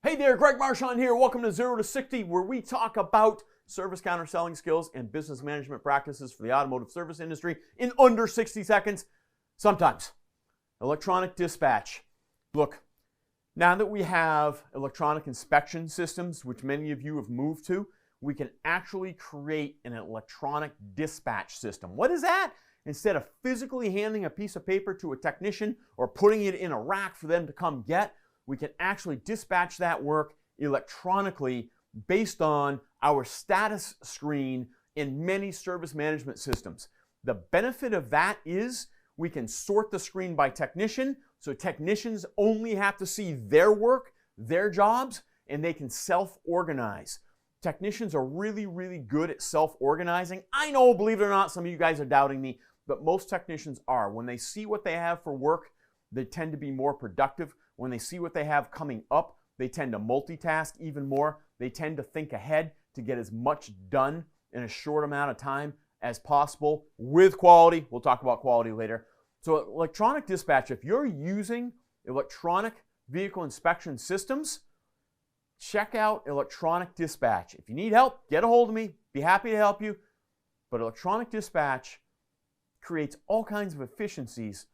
Hey there, Greg Marchand here. Welcome to 0 to 60, where we talk about service counter selling skills and business management practices for the automotive service industry in under 60 seconds. Sometimes. Electronic dispatch. Look, now that we have electronic inspection systems, which many of you have moved to, we can actually create an electronic dispatch system. What is that? Instead of physically handing a piece of paper to a technician or putting it in a rack for them to come get, we can actually dispatch that work electronically based on our status screen in many service management systems. The benefit of that is we can sort the screen by technician, so technicians only have to see their work, their jobs, and they can self-organize. Technicians are really, really good at self-organizing. I know, believe it or not, some of you guys are doubting me, but most technicians are. When they see what they have for work, they tend to be more productive. When they see what they have coming up, they tend to multitask even more. They tend to think ahead to get as much done in a short amount of time as possible with quality. We'll talk about quality later. So electronic dispatch, if you're using electronic vehicle inspection systems, check out electronic dispatch. If you need help, get a hold of me. Be happy to help you. But electronic dispatch creates all kinds of efficiencies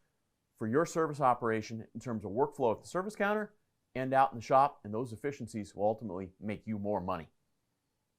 for your service operation in terms of workflow at the service counter and out in the shop, and those efficiencies will ultimately make you more money.